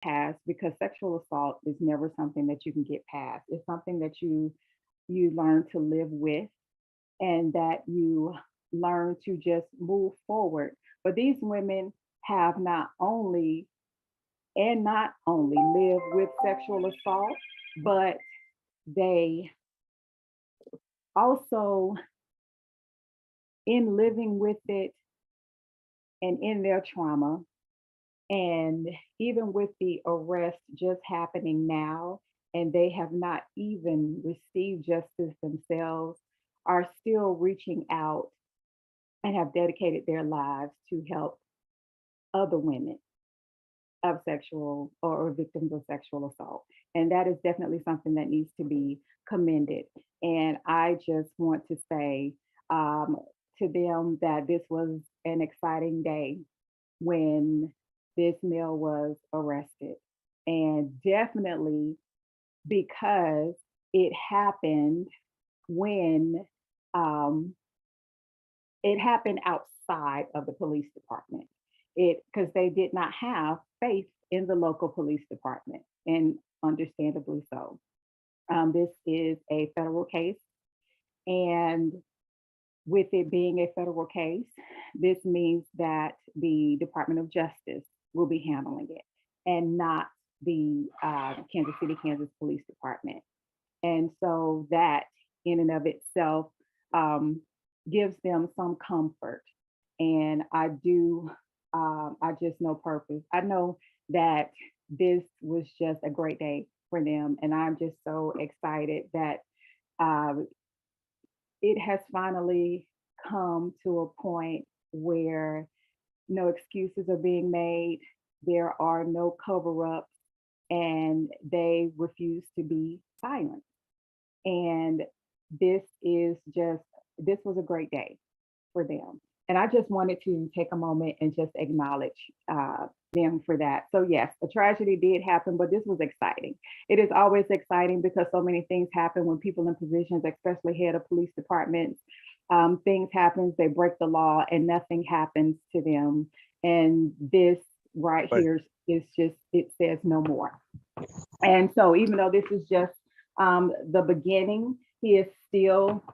past, because sexual assault is never something that you can get past. It's something that you learn to live with, and that you learn to just move forward. But these women have not only lived with sexual assault, but they also, in living with it and in their trauma, and even with the arrest just happening now, and they have not even received justice themselves, are still reaching out and have dedicated their lives to help other women of sexual or victims of sexual assault. And that is definitely something that needs to be commended. And I just want to say um, to them that this was an exciting day when this male was arrested. And definitely because it happened when um, it happened outside of the police department. It because they did not have faith in the local police department, and understandably so. This is a federal case, and with it being a federal case, this means that the Department of Justice will be handling it, and not the Kansas City, Kansas Police Department. And so that in and of itself um, gives them some comfort. And I just know purpose. I know that this was just a great day for them. And I'm just so excited that uh, it has finally come to a point where no excuses are being made. There are no cover ups, and they refuse to be silent. And this is just, this was a great day for them. And I just wanted to take a moment and just acknowledge them for that. So, yes, a tragedy did happen, but this was exciting. It is always exciting because so many things happen when people in positions, especially head of police departments, things happen, they break the law and nothing happens to them. And this right Right. here is just, it says no more. And so, even though this is just the beginning, he is still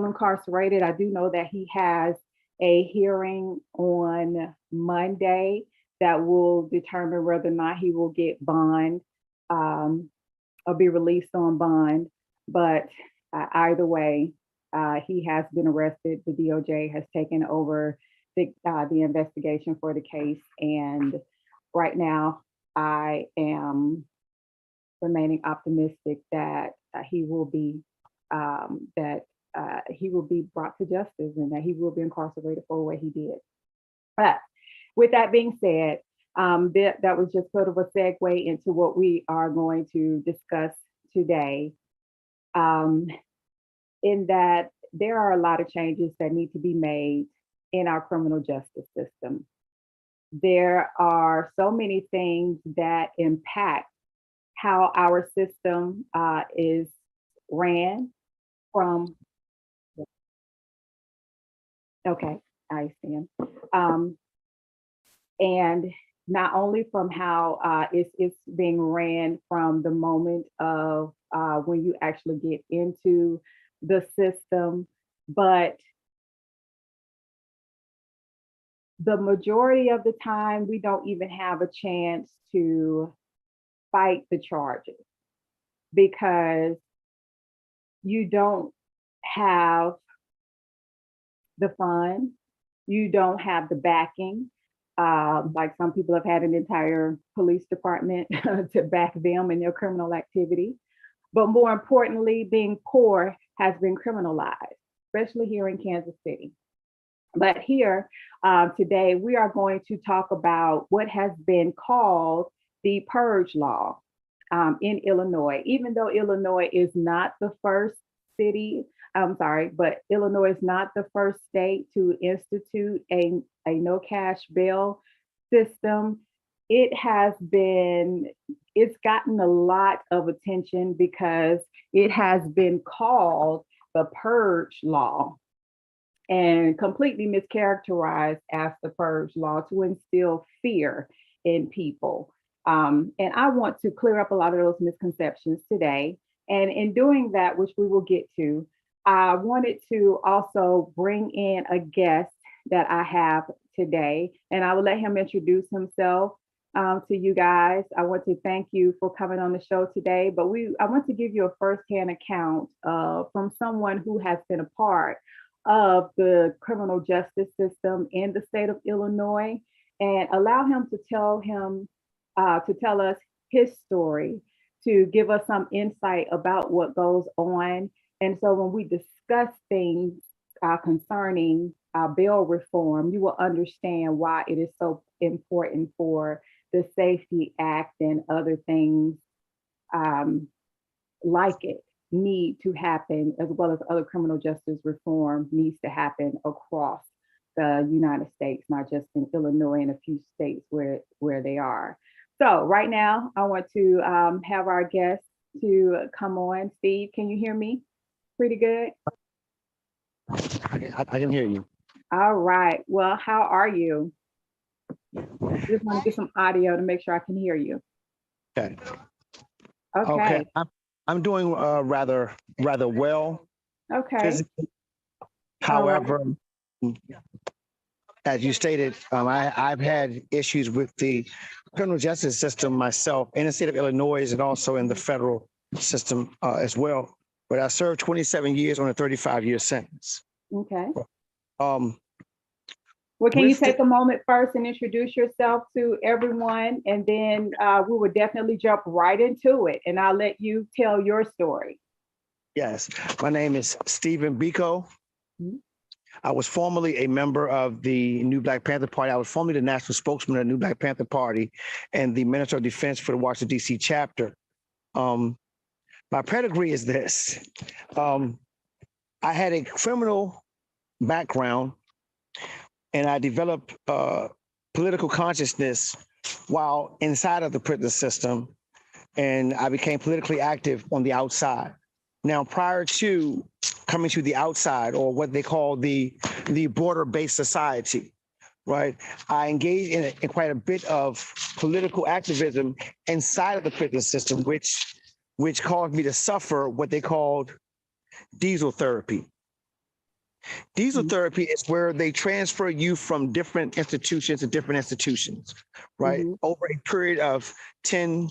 incarcerated. I do know that he has a hearing on Monday that will determine whether or not he will get bond um, or be released on bond. But either way, he has been arrested. The DOJ has taken over the investigation for the case, and right now, I am remaining optimistic that he will be brought to justice and that he will be incarcerated for what he did. But with that being said, that was just sort of a segue into what we are going to discuss today. Um, in that there are a lot of changes that need to be made in our criminal justice system. There are so many things that impact how our system is ran from, okay, I stand. Um, and not only from how it's being ran from the moment of when you actually get into the system, but the majority of the time, we don't even have a chance to fight the charges because you don't have the funds, you don't have the backing. Like some people have had an entire police department to back them in their criminal activity. But more importantly, being poor has been criminalized, especially here in Kansas City. But here today, we are going to talk about what has been called the purge law in Illinois. Even though Illinois is not the first city, I'm sorry, but Illinois is not the first state to institute a no cash bail system. It has been, it's gotten a lot of attention because it has been called the purge law and completely mischaracterized as the purge law to instill fear in people. And I want to clear up a lot of those misconceptions today. And in doing that, which we will get to, I wanted to also bring in a guest that I have today, and I will let him introduce himself to you guys. I want to thank you for coming on the show today, but I want to give you a firsthand account from someone who has been a part of the criminal justice system in the state of Illinois, and allow him to tell us his story, to give us some insight about what goes on. And so when we discuss things concerning bail reform, you will understand why it is so important for the Safety Act and other things um, like it need to happen, as well as other criminal justice reform needs to happen across the United States, not just in Illinois and a few states where they are. So right now, I want to have our guest to come on. Steve, can you hear me? Pretty good. I can hear you. All right. Well, how are you? Just want to get some audio to make sure I can hear you. Okay. Okay. I'm doing rather well Okay. physically. All right. However, as you stated, I've had issues with the criminal justice system myself in the state of Illinois and also in the federal system as well. But I served 27 years on a 35-year sentence. Okay. Um, Well, can you with take the, a moment first and introduce yourself to everyone? And then we will definitely jump right into it. And I'll let you tell your story. yes, my name is Stephen Biko. Mhm. I was formerly a member of the New Black Panther Party. I was formerly the national spokesman of the New Black Panther Party and the Minister of Defense for the Washington, D.C. chapter. My pedigree is this. I had a criminal background and I developed political consciousness while inside of the prison system, and I became politically active on the outside. Now, prior to coming to the outside, or what they call the border-based society, right? I engaged in quite a bit of political activism inside of the prison system, which caused me to suffer what they called diesel therapy. Diesel therapy is where they transfer you from different institutions to different institutions, right? Mhm. Over a period of 10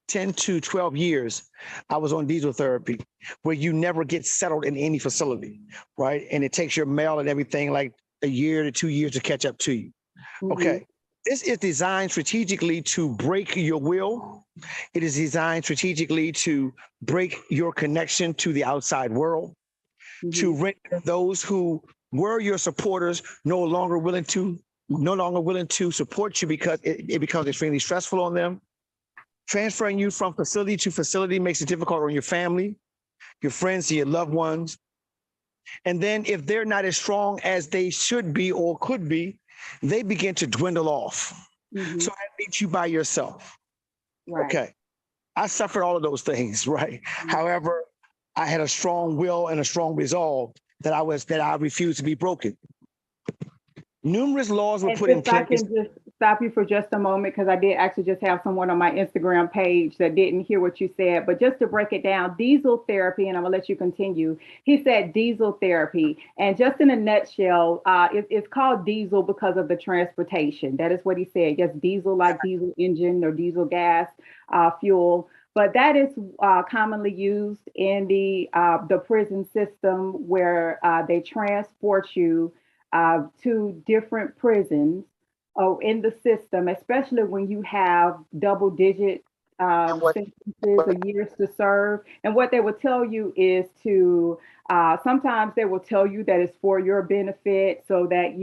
to 12 years, I was on diesel therapy, where you never get settled in any facility, right? And it takes your mail and everything like a year to 2 years to catch up to you. Mhm. Okay. This is designed strategically to break your will. It is designed strategically to break your connection to the outside world, to Mhm. render those who were your supporters no longer willing to support you because it becomes extremely stressful on them. Transferring you from facility to facility makes it difficult on your family, your friends, your loved ones. And then if they're not as strong as they should be or could be, they begin to dwindle off. Mhm. So that leaves you by yourself. Right. Okay. I suffered all of those things, right? Mhm. However, I had a strong will and a strong resolve that I refused to be broken. Numerous laws were And put in if I place. can just stop you for just a moment, because I did actually just have someone on my Instagram page that didn't hear what you said, but just to break it down, diesel therapy, and I'm gonna let you continue. He said diesel therapy, and just in a nutshell, it's called diesel because of the transportation. That is what he said. Just diesel, like diesel engine or diesel gas fuel. But that is commonly used in the prison system, where they transport you to different prisons in the system, especially when you have double digit sentences or years to serve. And what they will tell you is to sometimes they will tell you that it's for your benefit, so that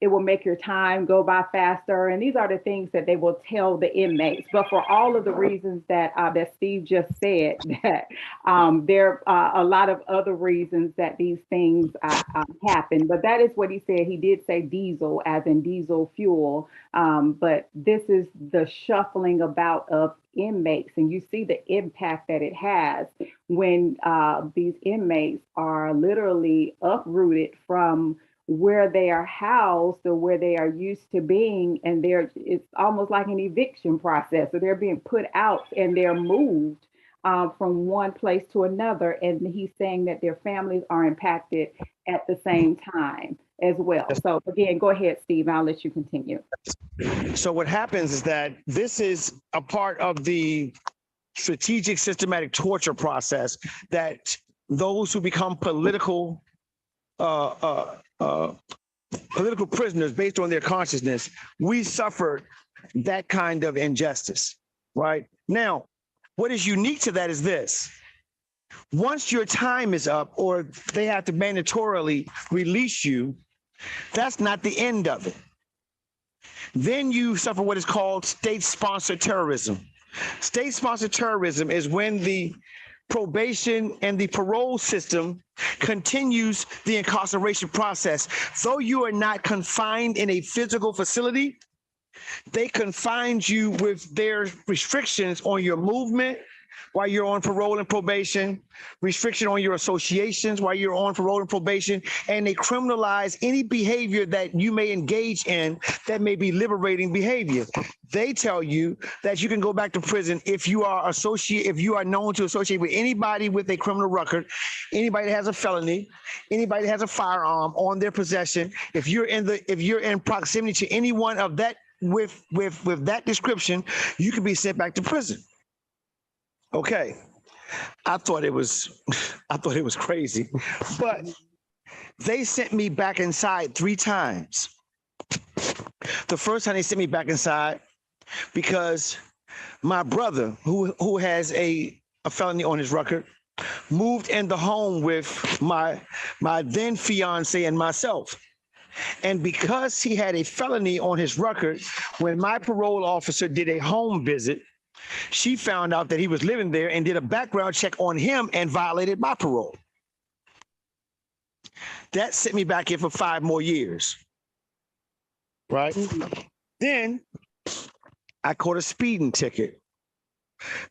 it will make your time go by faster. And these are the things that they will tell the inmates. But for all of the reasons that Steve just said, that there are a lot of other reasons that these things happen. But that is what he said. He did say diesel, as in diesel fuel. But this is the shuffling about of inmates, and you see the impact that it has when these inmates are literally uprooted from where they are housed or where they are used to being, and it's almost like an eviction process. So they're being put out and they're moved from one place to another. And he's saying that their families are impacted at the same time as well. So again, go ahead, Steve. I'll let you continue. So what happens is that this is a part of the strategic systematic torture process that those who become uh, uh, political prisoners based on their consciousness, we suffered that kind of injustice, right? Now, what is unique to that is this. Once your time is up or they have to mandatorily release you, that's not the end of it. Then you suffer what is called state-sponsored terrorism. State-sponsored terrorism is when the probation and the parole system continues the incarceration process. Though you are not confined in a physical facility, they confine you with their restrictions on your movement while you're on parole and probation, restriction on your associations while you're on parole and probation, and they criminalize any behavior that you may engage in that may be liberating behavior. They tell you that you can go back to prison if you are known to associate with anybody with a criminal record, anybody that has a felony, anybody that has a firearm on their possession. If you're in proximity to anyone of that with that description, you can be sent back to prison. Okay, I thought it was crazy, but they sent me back inside 3 times. The first time they sent me back inside because my brother, who has a felony on his record, moved in the home with my then fiance and myself. And because he had a felony on his record, when my parole officer did a home visit, she found out that he was living there and did a background check on him and violated my parole. That sent me back in for 5 more years, right? Mm-hmm. Then I caught a speeding ticket.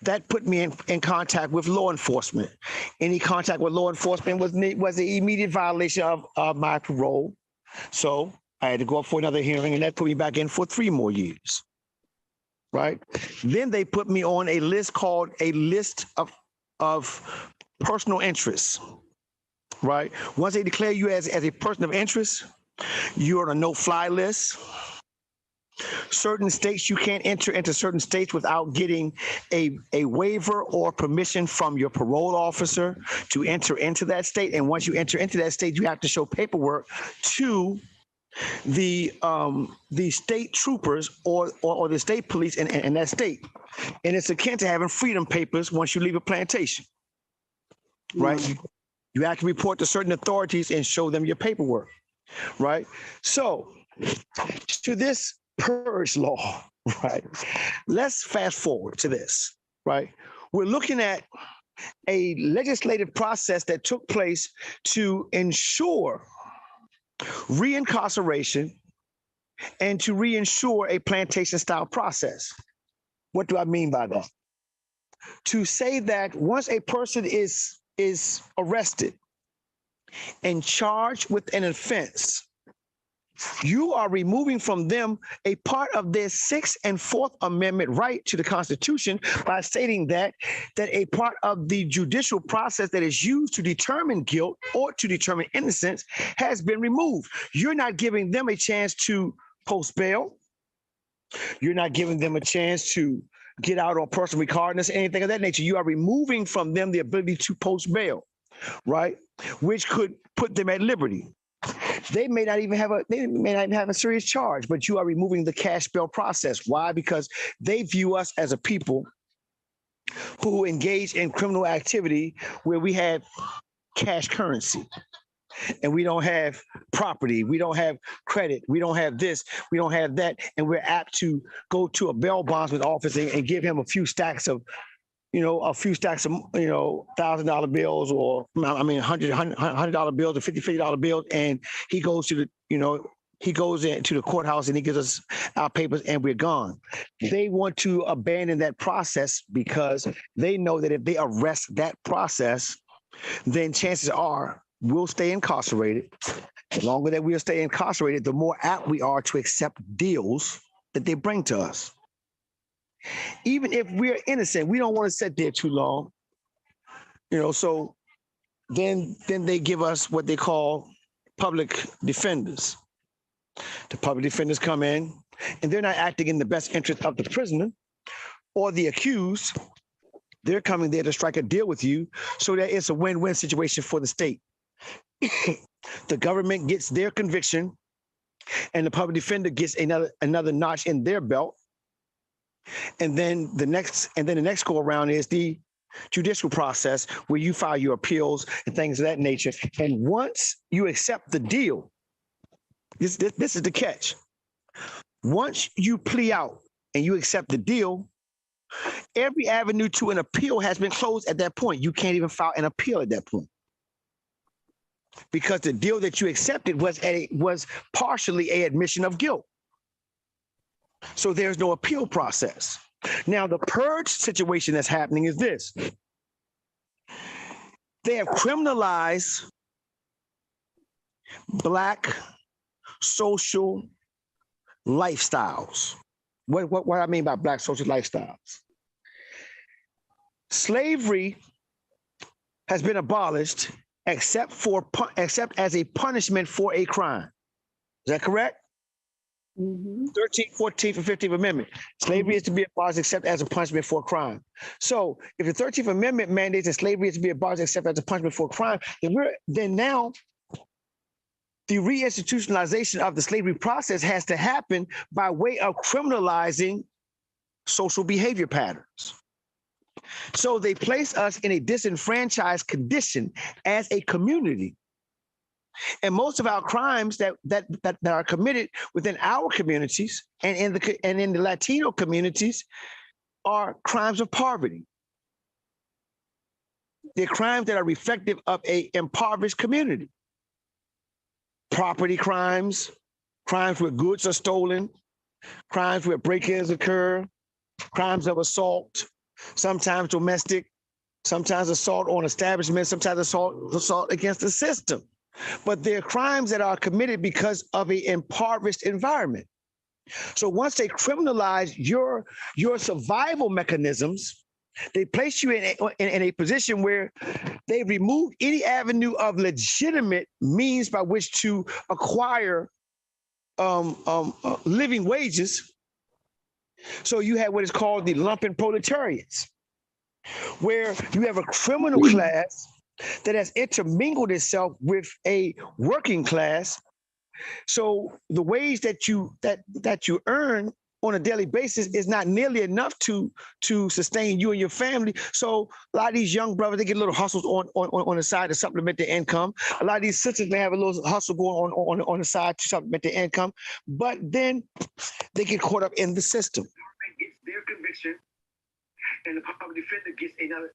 That put me in contact with law enforcement. Any contact with law enforcement was an immediate violation of my parole. So I had to go up for another hearing, and that put me back in for 3 more years. Right? Then they put me on a list called a list of personal interests. Right? Once they declare you as a person of interest, you're on a no-fly list. Certain states, you can't enter into certain states without getting a waiver or permission from your parole officer to enter into that state. And once you enter into that state, you have to show paperwork to the state troopers or the state police in that state. And it's akin to having freedom papers once you leave a plantation, right? Mm-hmm. You have to report to certain authorities and show them your paperwork, right? So to this purge law, right? Let's fast forward to this, right? We're looking at a legislative process that took place to ensure reincarceration and to reinsure a plantation-style process. What do I mean by that? To say that once a person is arrested and charged with an offense, you are removing from them a part of their 6th and 4th Amendment right to the Constitution by stating that a part of the judicial process that is used to determine guilt or to determine innocence has been removed. You're not giving them a chance to post bail. You're not giving them a chance to get out on personal recognizance, anything of that nature. You are removing from them the ability to post bail, right? Which could put them at liberty. They may not even have a serious charge, but you are removing the cash bail process. Why? Because they view us as a people who engage in criminal activity where we have cash currency and we don't have property, we don't have credit, we don't have this, we don't have that, and we're apt to go to a bail bondsman office and give him a few stacks of $1,000 bills, or $100 bills or $50 bills, and he goes to into the courthouse and he gives us our papers and we're gone. They want to abandon that process because they know that if they arrest that process, then chances are we'll stay incarcerated The longer that we'll stay incarcerated, the more apt we are to accept deals that they bring to us. Even if we're innocent, we don't want to sit there too long. So then they give us what they call public defenders. The public defenders come in, and they're not acting in the best interest of the prisoner or the accused. They're coming there to strike a deal with you so that it's a win-win situation for the state. The government gets their conviction, and the public defender gets another notch in their belt. And then the next go around is the judicial process, where you file your appeals and things of that nature. And once you accept the deal, this is the catch. Once you plea out and you accept the deal, every avenue to an appeal has been closed at that point. You can't even file an appeal at that point, because the deal that you accepted was partially an admission of guilt. So there's no appeal process. Now, the purge situation that's happening is this. They have criminalized Black social lifestyles. What I mean by Black social lifestyles? Slavery has been abolished except as a punishment for a crime. Is that correct? 13th, 14th, and 15th Amendment. Slavery is to be abolished except as a punishment for a crime. So if the 13th Amendment mandates that slavery is to be abolished except as a punishment for a crime, then now the reinstitutionalization of the slavery process has to happen by way of criminalizing social behavior patterns. So they place us in a disenfranchised condition as a community. And most of our crimes that are committed within our communities and in the Latino communities are crimes of poverty. They're crimes that are reflective of an impoverished community. Property crimes, crimes where goods are stolen, crimes where break-ins occur, crimes of assault, sometimes domestic, sometimes assault on establishments, sometimes assault against the system. But they're crimes that are committed because of an impoverished environment. So once they criminalize your survival mechanisms, they place you in a position where they remove any avenue of legitimate means by which to acquire living wages. So you have what is called the lumpen proletariats, where you have a criminal class that has intermingled itself with a working class. So the wage that you earn on a daily basis is not nearly enough to sustain you and your family. So a lot of these young brothers, they get little hustles on the side to supplement their income. A lot of these sisters may have a little hustle going on the side to supplement their income, but then they get caught up in the system. Gets their conviction, and the public defender gets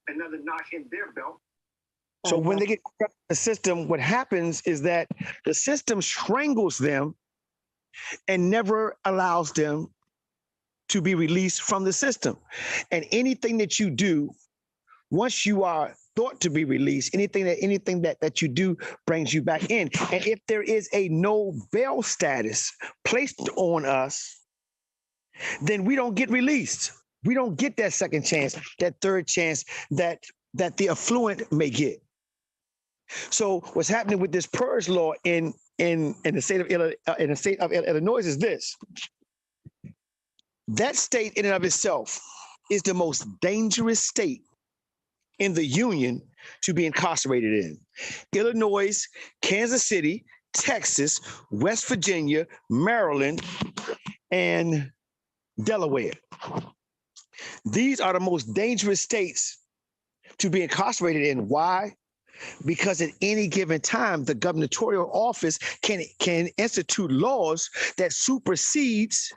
another notch in their belt. So when they get caught up in the system, what happens is that the system strangles them and never allows them to be released from the system. And anything that you do, once you are thought to be released, anything that you do brings you back in. And if there is a no bail status placed on us, then we don't get released. We don't get that second chance, that third chance that the affluent may get. So what's happening with this purge law in the state of Illinois is this. That state in and of itself is the most dangerous state in the union to be incarcerated in. Illinois, Kansas City, Texas, West Virginia, Maryland, and Delaware. These are the most dangerous states to be incarcerated in. Why? Because at any given time, the gubernatorial office can institute laws that supersedes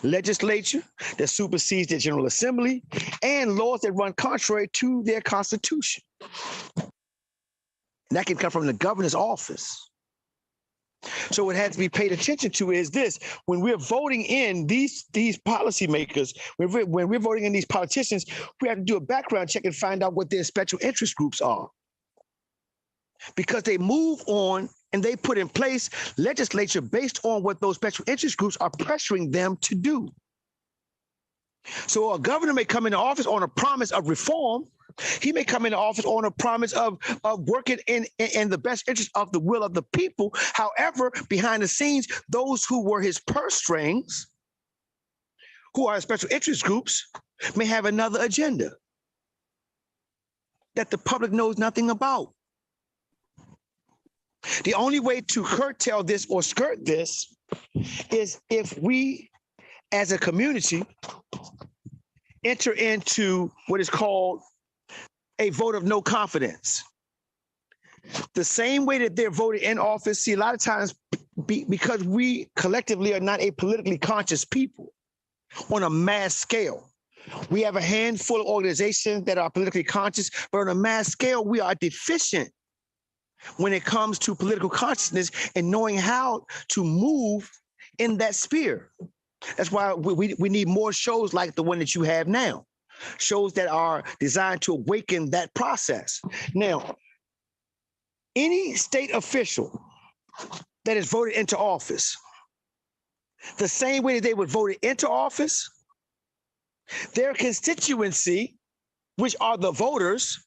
legislature, that supersedes the General Assembly, and laws that run contrary to their constitution. That can come from the governor's office. So what has to be paid attention to is this: when we're voting in these policymakers, when we're voting in these politicians, we have to do a background check and find out what their special interest groups are. Because they move on and they put in place legislature based on what those special interest groups are pressuring them to do. So a governor may come into office on a promise of reform. He may come into office on a promise of working in the best interest of the will of the people. However, behind the scenes, those who were his purse strings, who are special interest groups, may have another agenda that the public knows nothing about. The only way to curtail this or skirt this is if we, as a community, enter into what is called a vote of no confidence. The same way that they're voted in office, see, a lot of times, because we collectively are not a politically conscious people on a mass scale. We have a handful of organizations that are politically conscious, but on a mass scale, we are deficient when it comes to political consciousness and knowing how to move in that sphere. That's why we need more shows like the one that you have now, shows that are designed to awaken that process. Now, any state official that is voted into office, the same way that they would vote into office, their constituency, which are the voters,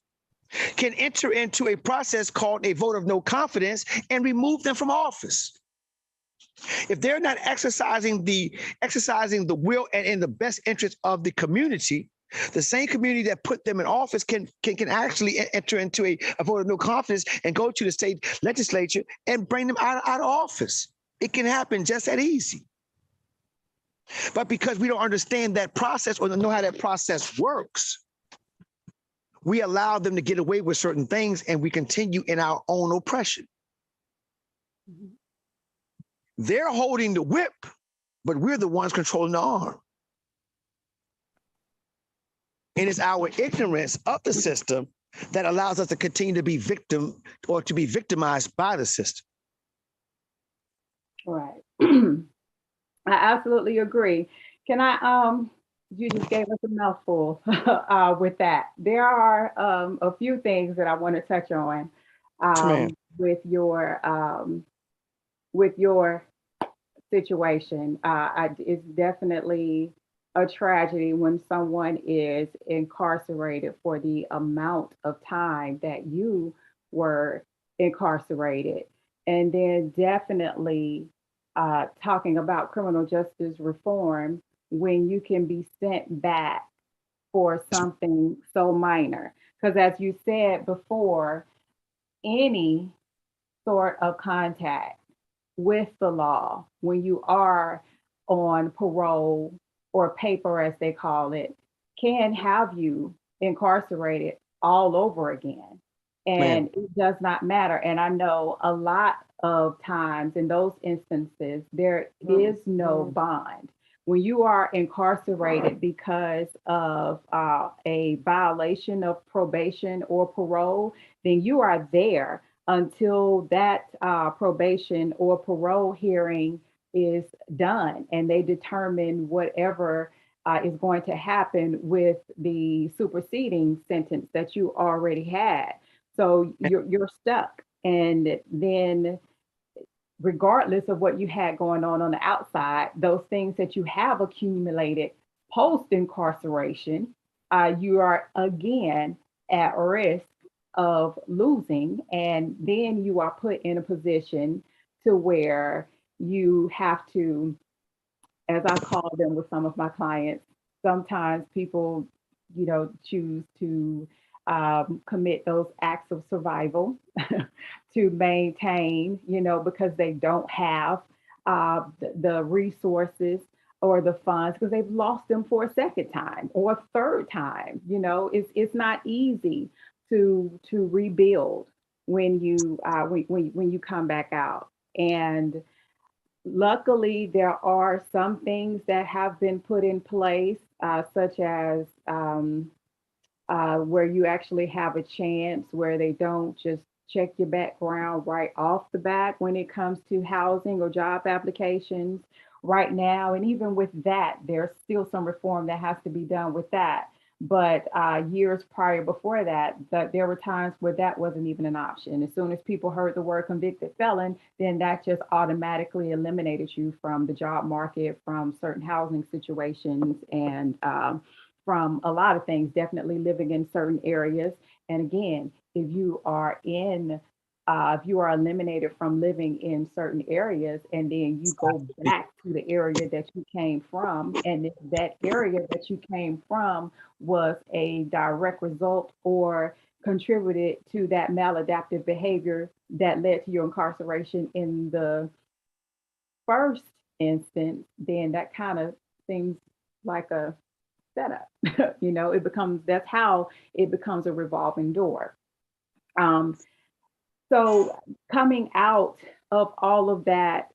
can enter into a process called a vote of no confidence and remove them from office. If they're not exercising the will and in the best interest of the community, the same community that put them in office can actually enter into a vote of no confidence and go to the state legislature and bring them out of office. It can happen just that easy. But because we don't understand that process or know how that process works, we allow them to get away with certain things and we continue in our own oppression. Mm-hmm. They're holding the whip, but we're the ones controlling the arm. And it's our ignorance of the system that allows us to continue to be victim or to be victimized by the system. Right. I absolutely agree. Can I, you just gave us a mouthful with that. There are a few things that I want to touch on with your situation. It's definitely a tragedy when someone is incarcerated for the amount of time that you were incarcerated. And then definitely talking about criminal justice reform when you can be sent back for something so minor. Because as you said before, any sort of contact with the law when you are on parole or paper, as they call it, can have you incarcerated all over again. And it does not matter. And I know a lot of times in those instances, there is no bond. When you are incarcerated because of a violation of probation or parole, then you are there until that probation or parole hearing is done and they determine whatever is going to happen with the superseding sentence that you already had. So you're stuck. And then regardless of what you had going on the outside, those things that you have accumulated post incarceration, you are again at risk of losing. And then you are put in a position to where you have to, as I call them with some of my clients, sometimes people, choose to commit those acts of survival to maintain, because they don't have the resources or the funds because they've lost them for a second time or a third time. It's not easy to rebuild when you when you come back out. And luckily, there are some things that have been put in place, such as where you actually have a chance, where they don't just check your background right off the bat when it comes to housing or job applications right now. And even with that, there's still some reform that has to be done with that. But years prior before that, there were times where that wasn't even an option. As soon as people heard the word convicted felon, then that just automatically eliminated you from the job market, from certain housing situations, and from a lot of things, definitely living in certain areas. And again, if you are eliminated from living in certain areas and then you go back to the area that you came from, and if that area that you came from was a direct result or contributed to that maladaptive behavior that led to your incarceration in the first instance, then that kind of seems like a setup. It becomes that's how it becomes a revolving door. Um, so coming out of all of that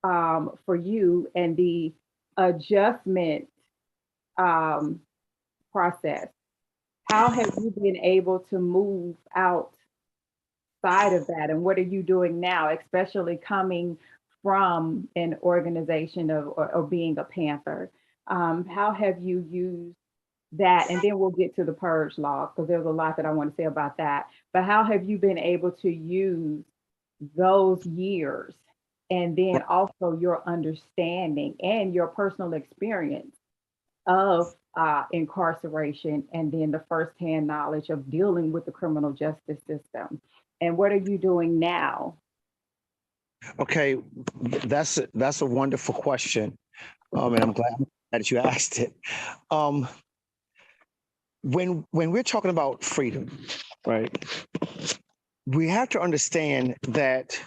for you and the adjustment um, process, how have you been able to move outside of that? And what are you doing now, especially coming from an organization or being a Panther? How have you used that? And then we'll get to the purge law because there's a lot that I want to say about that. But how have you been able to use those years and then also your understanding and your personal experience of incarceration and then the firsthand knowledge of dealing with the criminal justice system? And what are you doing now? Okay, that's a wonderful question, and I'm glad that you asked it. Um, when we're talking about freedom, right? We have to understand that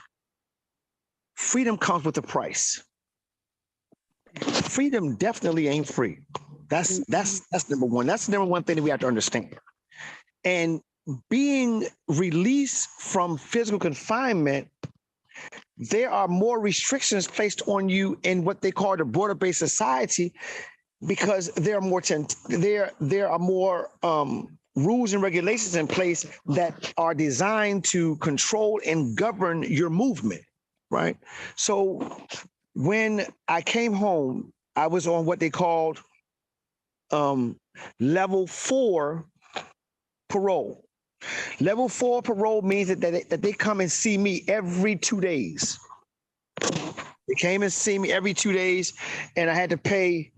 freedom comes with a price. Freedom definitely ain't free. That's number one. That's the number one thing that we have to understand. And being released from physical confinement, there are more restrictions placed on you in what they call the border-based society because there are more rules and regulations in place that are designed to control and govern your movement, right? So when I came home, I was on what they called level 4 parole. Level 4 parole means that they come and see me every 2 days. They came and see me every 2 days, and I had to pay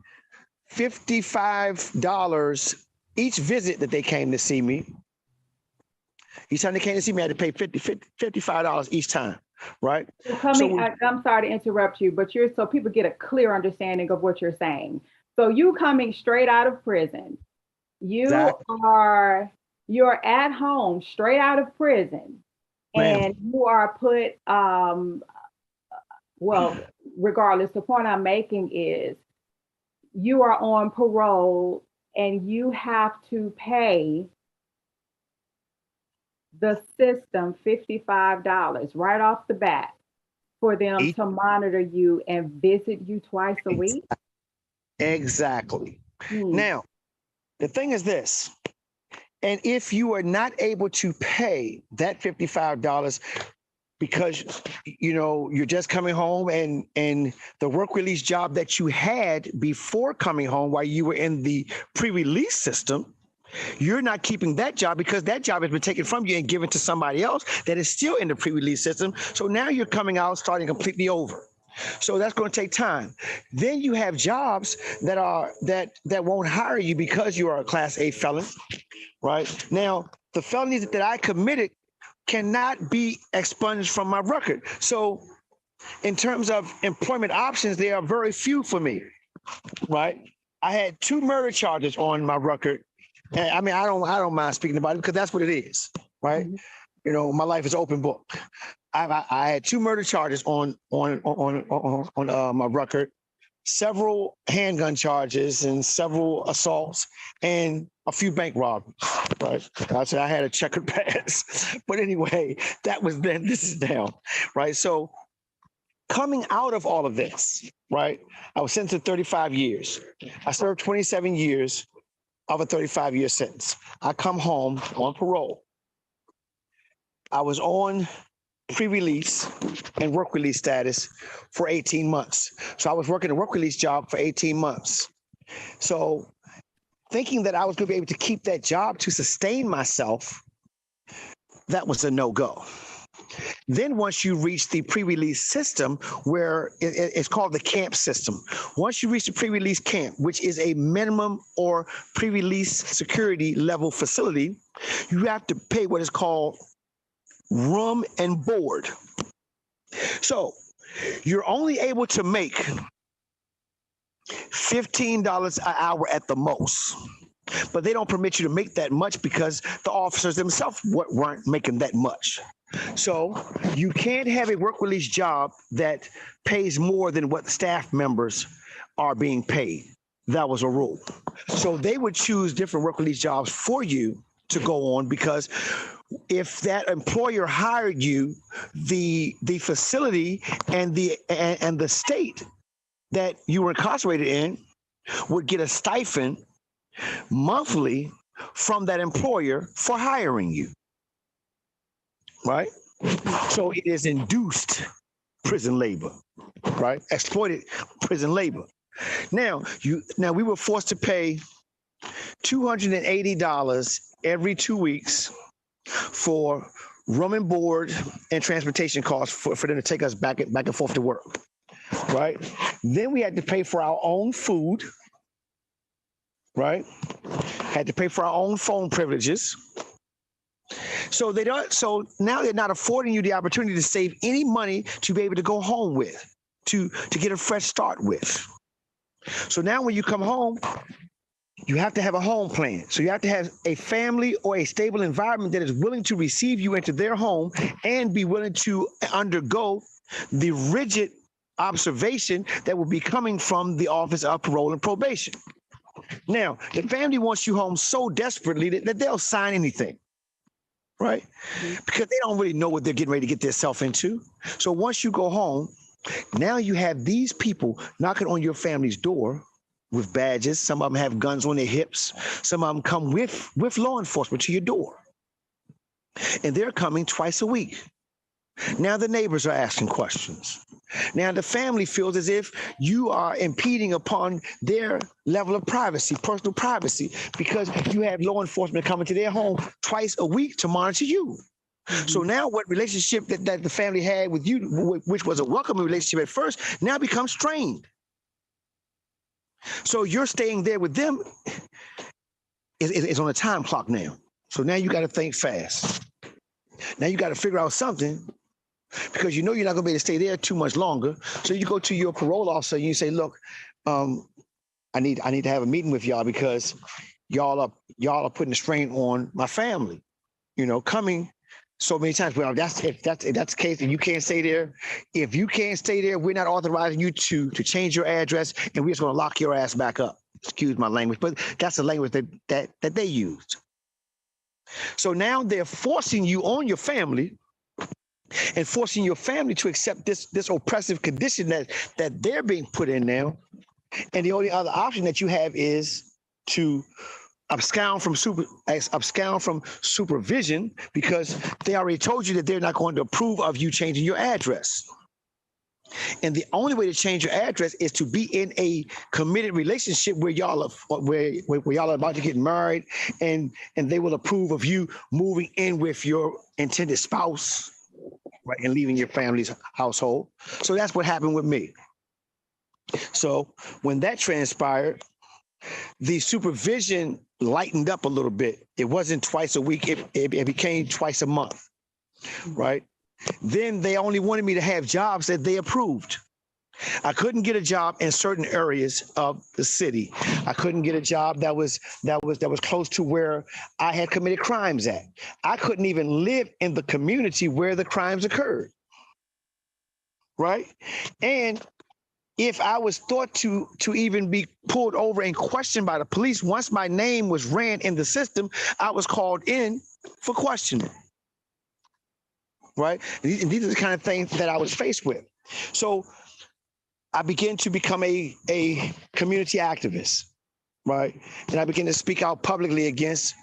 $55 each visit that they came to see me. Each time they came to see me, I had to pay $55 each time, right? So I'm sorry to interrupt you, but so people get a clear understanding of what you're saying. So you coming straight out of prison, Exactly. you're at home straight out of prison, Ma'am. and you are put well, regardless, the point I'm making is you are on parole and you have to pay the system $55 right off the bat for them Each- to monitor you and visit you twice a week. Exactly. Hmm. Now, the thing is this, and if you are not able to pay that $55 because you're just coming home and the work release job that you had before coming home while you were in the pre-release system, you're not keeping that job because that job has been taken from you and given to somebody else that is still in the pre-release system. So now you're coming out starting completely over. So that's going to take time. Then you have jobs that won't hire you because you are a Class A felon, right? Now, the felonies that I committed cannot be expunged from my record. So in terms of employment options, there are very few for me, right? I had 2 murder charges on my record. And I mean, I don't mind speaking about it because that's what it is, right? Mhm. My life is open book. I had 2 murder charges on my record, several handgun charges and several assaults and a few bank robberies. Right? I said I had a checkered past, but anyway, that was then. This is now, right? So coming out of all of this, right? I was sentenced to 35 years. I served 27 years of a 35-year sentence. I come home on parole. I was on pre-release and work release status for 18 months. So I was working a work release job for 18 months. So thinking that I was going to be able to keep that job to sustain myself, that was a no-go. Then once you reach the pre-release system, where it's called the camp system. Once you reach the pre-release camp, which is a minimum or pre-release security level facility, you have to pay what is called room and board. So you're only able to make $15 an hour at the most. But they don't permit you to make that much because the officers themselves weren't making that much. So you can't have a work release job that pays more than what the staff members are being paid. That was a rule. So they would choose different work release jobs for you to go on, because if that employer hired you, the facility and the state that you were incarcerated in would get a stipend monthly from that employer for hiring you, right? So it is induced prison labor, right? Exploited prison labor. Now we were forced to pay $280 every 2 weeks for room and board and transportation costs for them to take us back and forth to work, right? Then we had to pay for our own food, right? Had to pay for our own phone privileges. So now they're not affording you the opportunity to save any money to be able to go home with, to get a fresh start with. So now when you come home, you have to have a home plan. So you have to have a family or a stable environment that is willing to receive you into their home and be willing to undergo the rigid observation that will be coming from the Office of Parole and Probation. Now, the family wants you home so desperately that they'll sign anything, right? Because they don't really know what they're getting ready to get themselves into. So once you go home, now you have these people knocking on your family's door with badges. Some of them have guns on their hips. Some of them come with law enforcement to your door. And they're coming twice a week. Now the neighbors are asking questions. Now the family feels as if you are impeding upon their level of privacy, personal privacy, because you have law enforcement coming to their home twice a week to monitor you. So now what relationship that the family had with you, which was a welcoming relationship at first, now becomes strained. So you're staying there with them is on a time clock now. So now you got to think fast. Now you got to figure out something, because you know you're not going to be able to stay there too much longer. So you go to your parole officer and you say, look, I need to have a meeting with y'all because y'all are putting a strain on my family, coming so many times. Well, if that's the case, and you can't stay there. If you can't stay there, we're not authorizing you to change your address, and we're just going to lock your ass back up. Excuse my language, but that's the language that they used. So now they're forcing you on your family and forcing your family to accept this oppressive condition that they're being put in now. And the only other option that you have is to abscond from supervision, because they already told you that they're not going to approve of you changing your address. And the only way to change your address is to be in a committed relationship where y'all are about to get married, and they will approve of you moving in with your intended spouse, right, and leaving your family's household. So that's what happened with me. So when that transpired, the supervision lightened up a little bit. It wasn't twice a week. It became twice a month, right? Then they only wanted me to have jobs that they approved. I couldn't get a job in certain areas of the city. I couldn't get a job that was close to where I had committed crimes at. I couldn't even live in the community where the crimes occurred, right? And if I was thought to even be pulled over and questioned by the police, once my name was ran in the system, I was called in for questioning, right? And these are the kind of things that I was faced with. So I began to become a community activist, right? And I began to speak out publicly against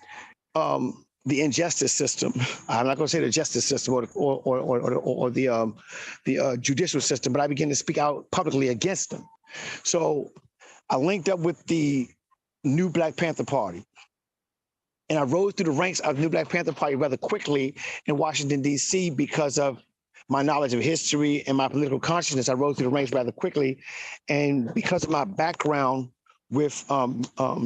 the injustice system. I'm not going to say the justice system or the judicial system, but I began to speak out publicly against them. So I linked up with the New Black Panther Party. And I rose through the ranks of the New Black Panther Party rather quickly in Washington, D.C. because of my knowledge of history and my political consciousness. I rose through the ranks rather quickly. And because of my background with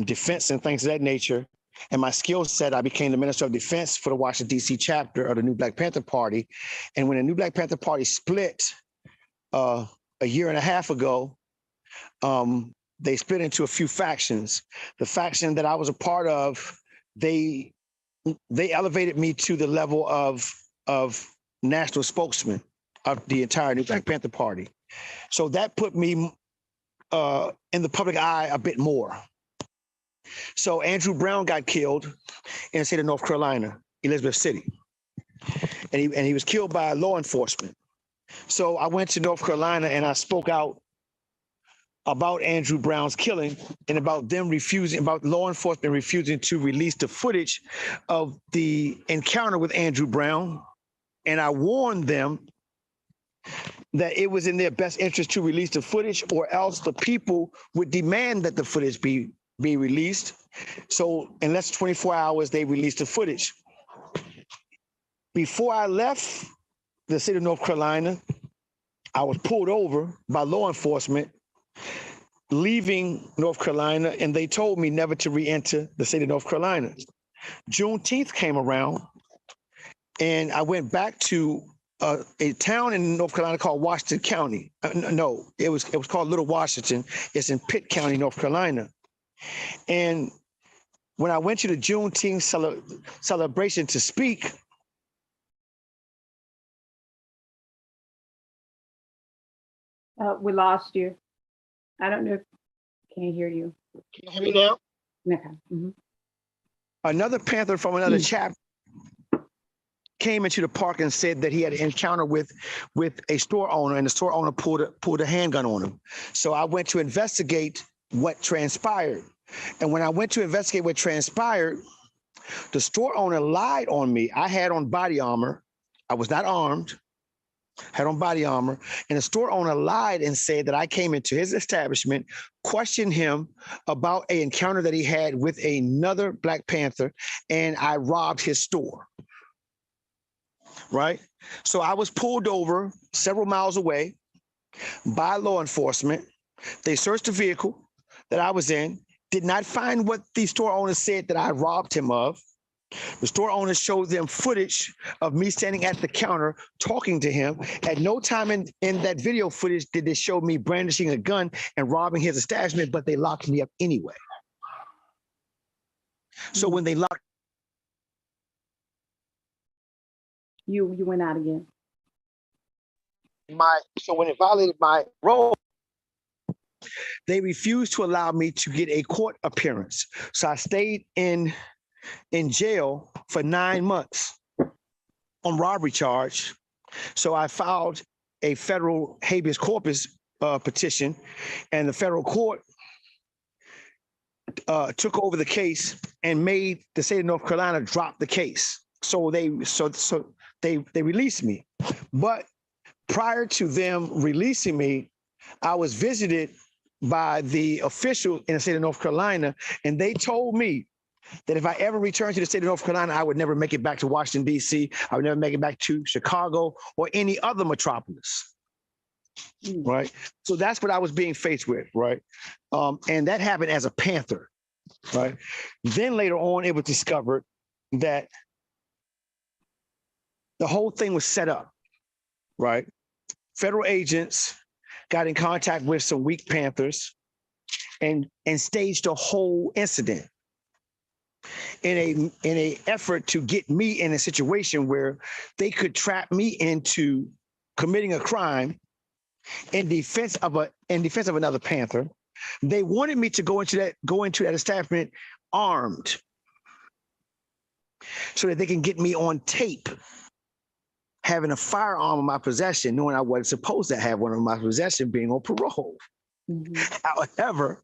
defense and things of that nature, and my skill set, I became the Minister of Defense for the Washington, D.C. chapter of the New Black Panther Party. And when the New Black Panther Party split a year and a half ago, they split into a few factions. The faction that I was a part of, they elevated me to the level of national spokesman of the entire New Black Panther Party. So that put me in the public eye a bit more. So Andrew Brown got killed in the state of North Carolina, Elizabeth City, and he was killed by law enforcement. So I went to North Carolina and I spoke out about Andrew Brown's killing and about law enforcement refusing to release the footage of the encounter with Andrew Brown. And I warned them that it was in their best interest to release the footage, or else the people would demand that the footage be released. So in less than 24 hours, they released the footage. Before I left the state of North Carolina, I was pulled over by law enforcement leaving North Carolina, and they told me never to re-enter the state of North Carolina. Juneteenth came around, and I went back to a town in North Carolina called Washington County. No, it was called Little Washington. It's in Pitt County, North Carolina. And when I went to the Juneteenth celebration to speak, We lost you. I don't know if can't hear you. can you hear me now? Okay. Mm-hmm. Another Panther from another chapter came into the park and said that he had an encounter with a store owner, and the store owner pulled a handgun on him. So I went to investigate what transpired. And when I went to investigate what transpired, the store owner lied on me. I had on body armor. I was not armed, had on body armor. And the store owner lied and said that I came into his establishment, questioned him about an encounter that he had with another Black Panther, and I robbed his store. Right? So I was pulled over several miles away by law enforcement. They searched the vehicle that I was in, did not find what the store owner said that I robbed him of. The store owner showed them footage of me standing at the counter talking to him. At no time in that video footage did they show me brandishing a gun and robbing his establishment, but they locked me up anyway. So when they locked You went out again. when it violated my role, they refused to allow me to get a court appearance. So I stayed in jail for 9 months on robbery charge. So I filed a federal habeas corpus petition, and the federal court took over the case and made the state of North Carolina drop the case. So they released me. But prior to them releasing me, I was visited by the official in the state of North Carolina, and they told me that if I ever returned to the state of North Carolina, I would never make it back to Washington, D.C. I would never make it back to Chicago or any other metropolis. Right? So that's what I was being faced with, right? And that happened as a Panther, right? Then later on, it was discovered that the whole thing was set up, right? Federal agents got in contact with some weak Panthers and staged a whole incident in a effort to get me in a situation where they could trap me into committing a crime in defense of another Panther. They wanted me to go into that establishment armed so that they can get me on tape having a firearm in my possession, knowing I wasn't supposed to have one in my possession, being on parole. However,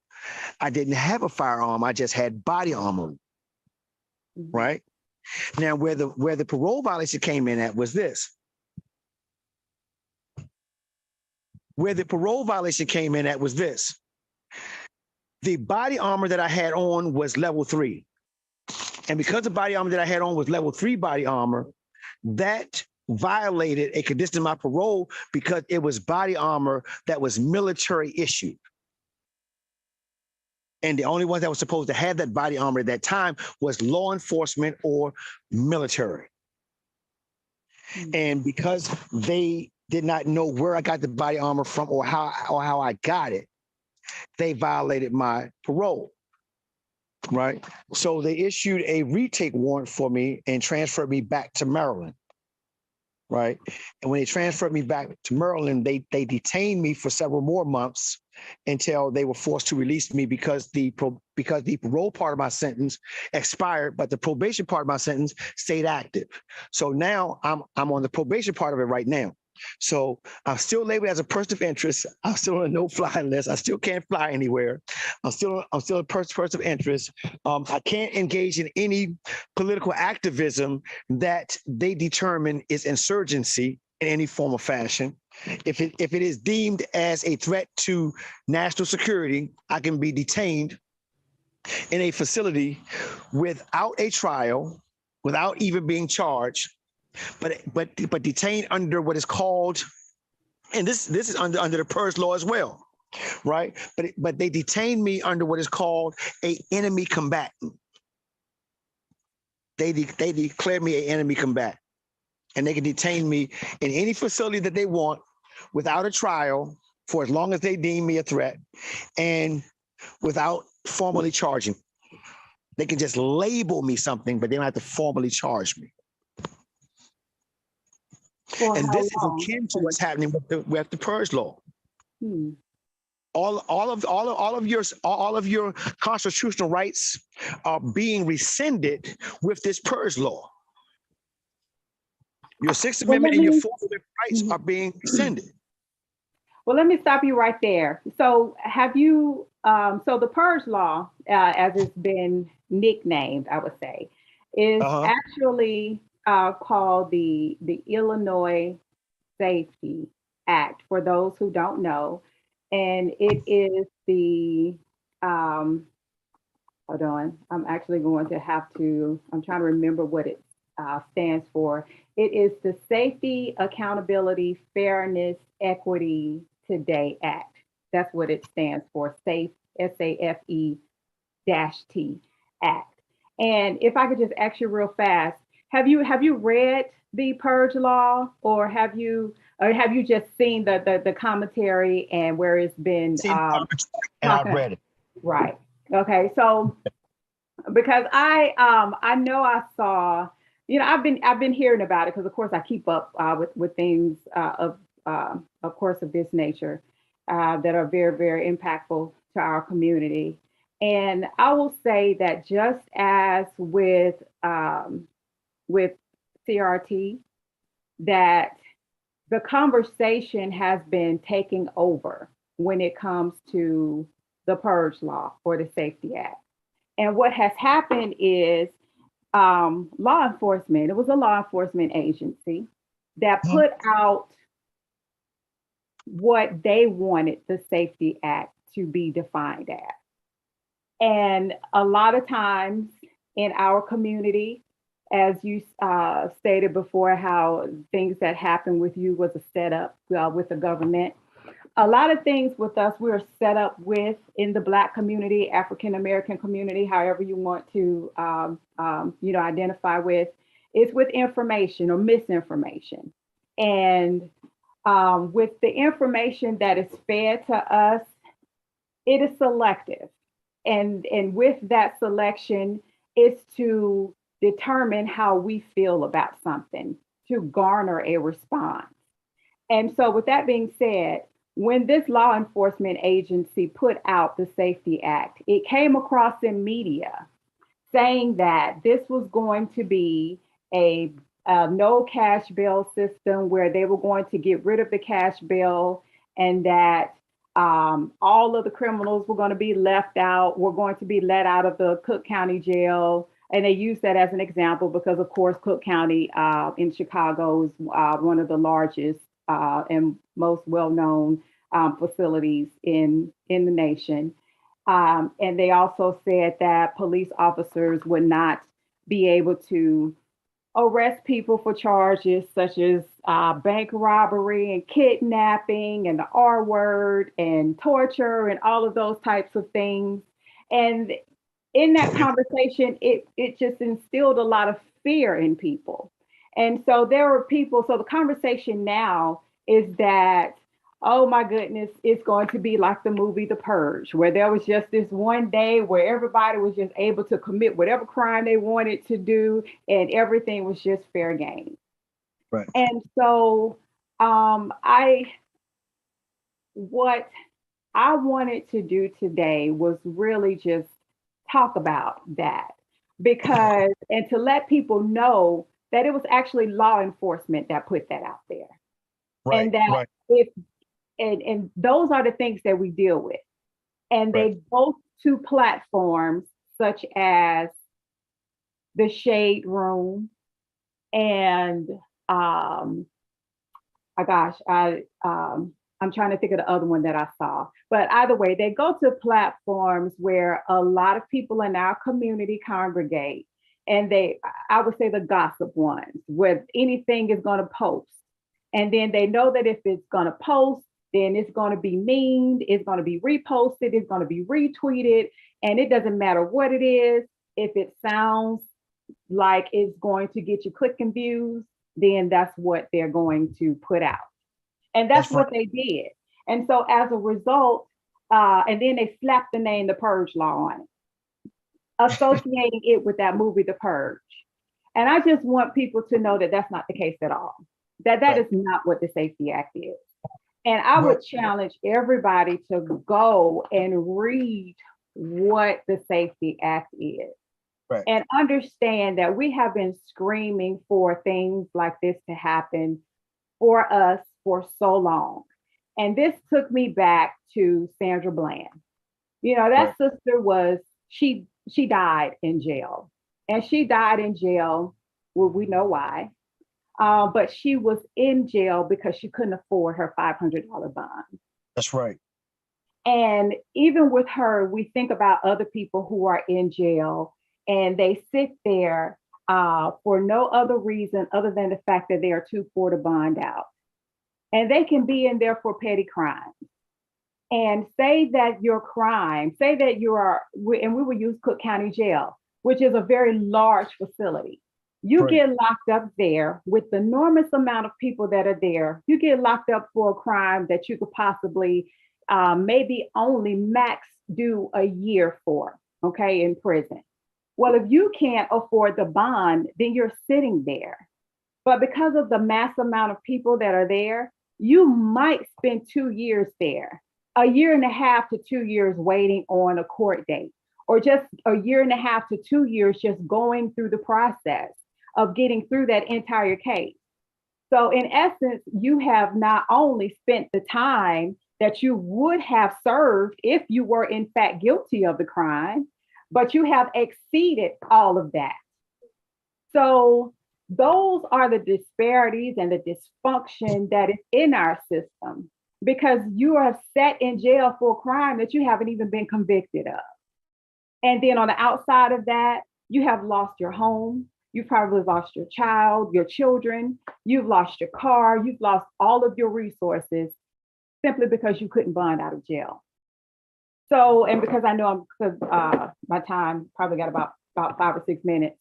I didn't have a firearm. I just had body armor. Right? Now, where the parole violation came in at was this. Where the parole violation came in at was this. The body armor that I had on was level 3. And because the body armor that I had on was level 3 body armor, that violated a condition of my parole because it was body armor that was military issued. And the only ones that were supposed to have that body armor at that time was law enforcement or military. And because they did not know where I got the body armor from or how I got it, they violated my parole. Right. So they issued a retake warrant for me and transferred me back to Maryland. Right. And when they transferred me back to Maryland, they detained me for several more months until they were forced to release me because the parole part of my sentence expired, but the probation part of my sentence stayed active. So now I'm on the probation part of it right now. So I'm still labeled as a person of interest. I'm still on a no-fly list. I still can't fly anywhere. I'm still a person of interest. I can't engage in any political activism that they determine is insurgency in any form or fashion. If it is deemed as a threat to national security, I can be detained in a facility without a trial, without even being charged, but detained under what is called, and this is under the PERS law as well, right? But they detain me under what is called a enemy combatant. They declare me an enemy combatant, and they can detain me in any facility that they want without a trial for as long as they deem me a threat and without formally charging. They can just label me something, but they don't have to formally charge me. And this is akin to what's happening with the PERS law. All of your constitutional rights are being rescinded with this PERS law. Your Sixth Amendment and your Fourth Amendment rights are being rescinded. Well, let me stop you right there. So have you, so the PERS law, as it's been nicknamed, I would say, is actually called the Illinois Safety Act, for those who don't know. And it is the, hold on, I'm actually going to have to, I'm trying to remember what it stands for. It is the Safety, Accountability, Fairness, Equity Today Act. That's what it stands for, SAFE, SAFE-T Act. And if I could just ask you real fast, have you read the Purge law, or have you just seen the commentary and where it's been and I've read it. Right. Okay. So because I know I saw, I've been hearing about it because of course I keep up with things of course of this nature that are very, very impactful to our community. And I will say that just as with CRT, that the conversation has been taking over when it comes to the Purge law or the Safety Act. And what has happened is law enforcement, it was a law enforcement agency that put out what they wanted the Safety Act to be defined as. And a lot of times in our community, as you stated before, how things that happened with you was a setup with the government. A lot of things with us, we're set up with in the Black community, African American community, however you want to, identify with, is with information or misinformation. And with the information that is fed to us, it is selective. And with that selection, it's to determine how we feel about something, to garner a response. And so with that being said, when this law enforcement agency put out the Safety Act, it came across in media saying that this was going to be a no cash bail system where they were going to get rid of the cash bail, and that all of the criminals were going to be left out, were going to be let out of the Cook County jail. And they use that as an example because, of course, Cook County in Chicago is one of the largest and most well-known facilities in the nation. And they also said that police officers would not be able to arrest people for charges such as bank robbery and kidnapping and the R word and torture and all of those types of things. And in that conversation, it just instilled a lot of fear in people. And so there were people, so the conversation now is that, oh my goodness, it's going to be like the movie The Purge, where there was just this one day where everybody was just able to commit whatever crime they wanted to do, and everything was just fair game. Right. And so I what I wanted to do today was really just talk about that, because and to let people know that it was actually law enforcement that put that out there. Right. And that Right. if and those are the things that we deal with. And Right. they go to platforms such as the Shade Room and oh gosh, I'm trying to think of the other one that I saw. But either way, they go to platforms where a lot of people in our community congregate, and I would say the gossip ones, where anything is going to post. And then they know that if it's going to post, then it's going to be memed, it's going to be reposted, it's going to be retweeted, and it doesn't matter what it is. If it sounds like it's going to get you clicking views, then that's what they're going to put out. And that's That's right. what they did. And so as a result, and then they slapped the name The Purge Law on it, associating it with that movie, The Purge. And I just want people to know that that's not the case at all. That Right. is not what the Safety Act is. And I Right. would challenge everybody to go and read what the Safety Act is Right. and understand that we have been screaming for things like this to happen for us for so long. And this took me back to Sandra Bland. You know, Right. that sister was, she died in jail. And she died in jail, well, we know why. But she was in jail because she couldn't afford her $500 bond. That's right. And even with her, we think about other people who are in jail and they sit there for no other reason other than the fact that they are too poor to bond out. And they can be in there for petty crimes. And say that your crime, say that you are, and we will use Cook County Jail, which is a very large facility. You Right. get locked up there with the enormous amount of people that are there. You get locked up for a crime that you could possibly maybe only max do a year for, okay, in prison. Well, if you can't afford the bond, then you're sitting there. But because of the mass amount of people that are there, you might spend 2 years there, a year and a half to 2 years waiting on a court date, or just a year and a half to 2 years just going through the process of getting through that entire case. So, in essence, you have not only spent the time that you would have served if you were in fact guilty of the crime, but you have exceeded all of that. So, those are the disparities and the dysfunction that is in our system, because you are set in jail for a crime that you haven't even been convicted of. And then on the outside of that, you have lost your home. You've probably lost your child, your children. You've lost your car. You've lost all of your resources simply because you couldn't bond out of jail. So, and because I know because my time probably got about 5 or 6 minutes.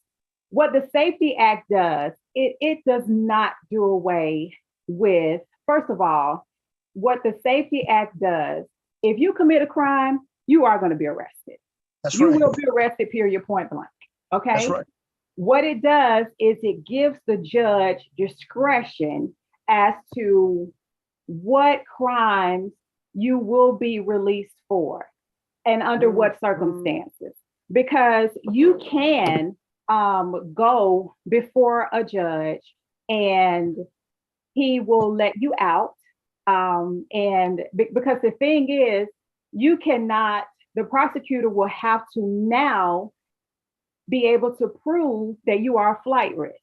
What the Safety Act does, it does not do away with, first of all, what the Safety Act does, if you commit a crime, you are going to be arrested. That's You right. will be arrested, period, point blank. That's Okay. right. What it does is it gives the judge discretion as to what crimes you will be released for and under what circumstances. Because you can go before a judge and he will let you out. Because the thing is, you cannot, the prosecutor will have to now be able to prove that you are a flight risk.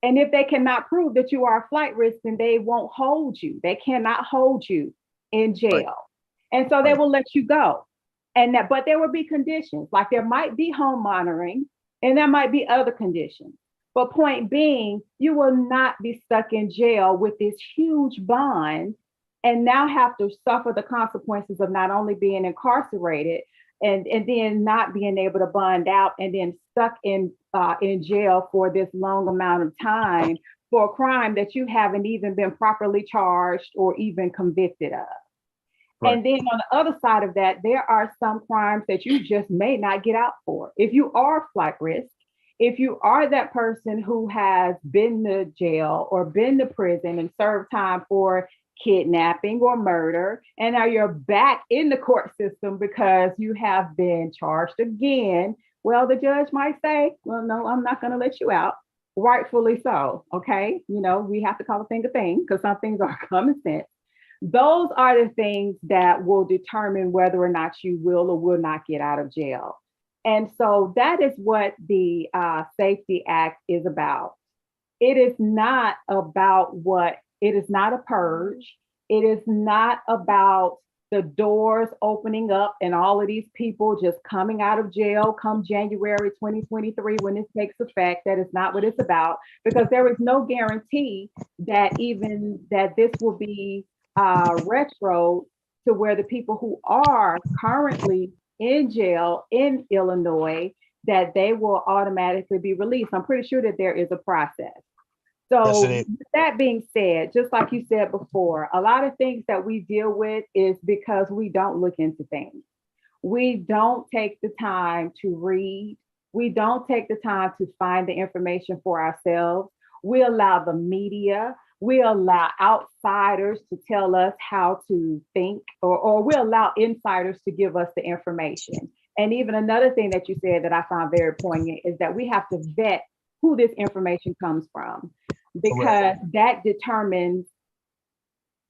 And if they cannot prove that you are a flight risk, then they won't hold you. They cannot hold you in Right. jail. And so they Right. will let you go. And that, but there will be conditions, like there might be home monitoring and there might be other conditions. But point being, you will not be stuck in jail with this huge bond and now have to suffer the consequences of not only being incarcerated and then not being able to bond out and then stuck in jail for this long amount of time for a crime that you haven't even been properly charged or even convicted of. Right. And then on the other side of that, there are some crimes that you just may not get out for. If you are flight risk, if you are that person who has been to jail or been to prison and served time for kidnapping or murder, and now you're back in the court system because you have been charged again, well, the judge might say, well, no, I'm not going to let you out. Rightfully so. Okay. We have to call a thing because some things are common sense. Those are the things that will determine whether or not you will or will not get out of jail. And so that is what the Safety Act is about. It is not about it is not a purge. It is not about the doors opening up and all of these people just coming out of jail come January 2023 when this takes effect. That is not what it's about, because there is no guarantee that even that this will be retro to where the people who are currently in jail in Illinois, that they will automatically be released. I'm pretty sure that there is a process. Yes, So it is. with that being said, just like you said before, a lot of things that we deal with is because we don't look into things. We don't take the time to read. We don't take the time to find the information for ourselves. We allow the media, we allow outsiders to tell us how to think, or we allow insiders to give us the information. And even another thing that you said that I found very poignant is that we have to vet who this information comes from, because Correct. that determines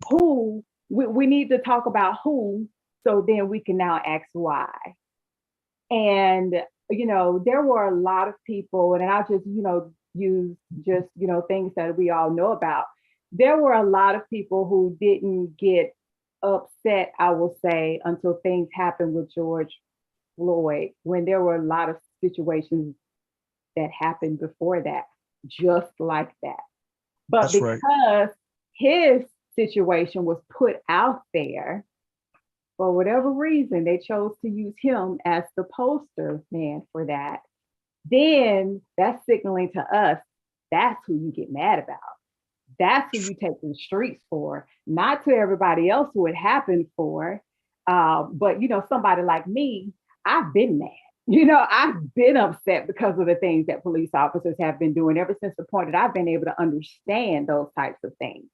who we need to talk about who, so then we can now ask why. And there were a lot of people, and I just use just things that we all know about. There were a lot of people who didn't get upset, I will say, until things happened with George Floyd, when there were a lot of situations that happened before that, just like that. But That's right. because his situation was put out there, for whatever reason, they chose to use him as the poster man for that. Then that's signaling to us that's who you get mad about. That's who you take to the streets for, not to everybody else who it happened for. But somebody like me, I've been mad. I've been upset because of the things that police officers have been doing ever since the point that I've been able to understand those types of things.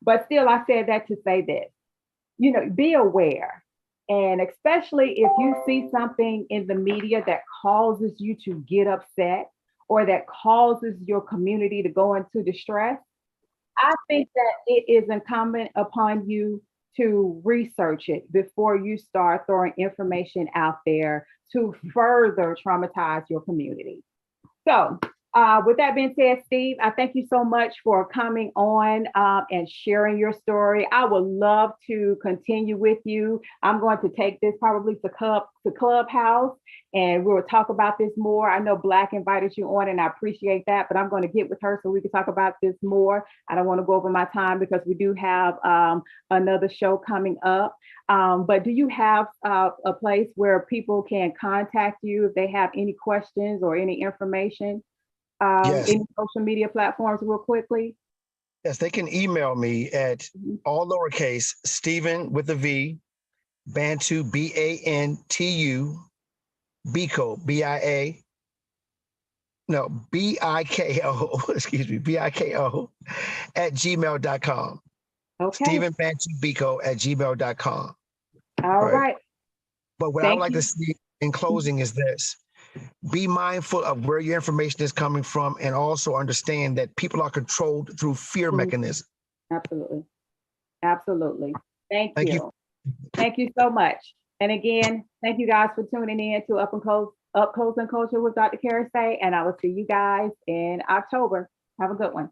But still, I said that to say this, be aware. And especially if you see something in the media that causes you to get upset or that causes your community to go into distress, I think that it is incumbent upon you to research it before you start throwing information out there to further traumatize your community. So, with that being said, Steve, I thank you so much for coming on and sharing your story. I would love to continue with you. I'm going to take this probably to Clubhouse, and we'll talk about this more. I know Black invited you on, and I appreciate that, but I'm going to get with her so we can talk about this more. I don't want to go over my time because we do have another show coming up. But do you have a place where people can contact you if they have any questions or any information? Yes. Any social media platforms real quickly? Yes, they can email me at Mhm. all lowercase Stephen with a V, Bantu, Bantu, Biko, BIA, no, BIKO, excuse me, BIKO at gmail.com. Okay. Stephen Bantu Biko at gmail.com. All Right. right. But what I would Thank like to you. see in closing is this: be mindful of where your information is coming from, and also understand that people are controlled through fear Mhm. mechanisms. Absolutely. Absolutely. Thank Thank you. you. Thank you so much. And again, thank you guys for tuning in to Up Close and Culture with Dr. Karissa, and I will see you guys in October. Have a good one.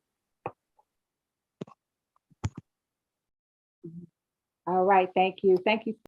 All right. Thank you. Thank you.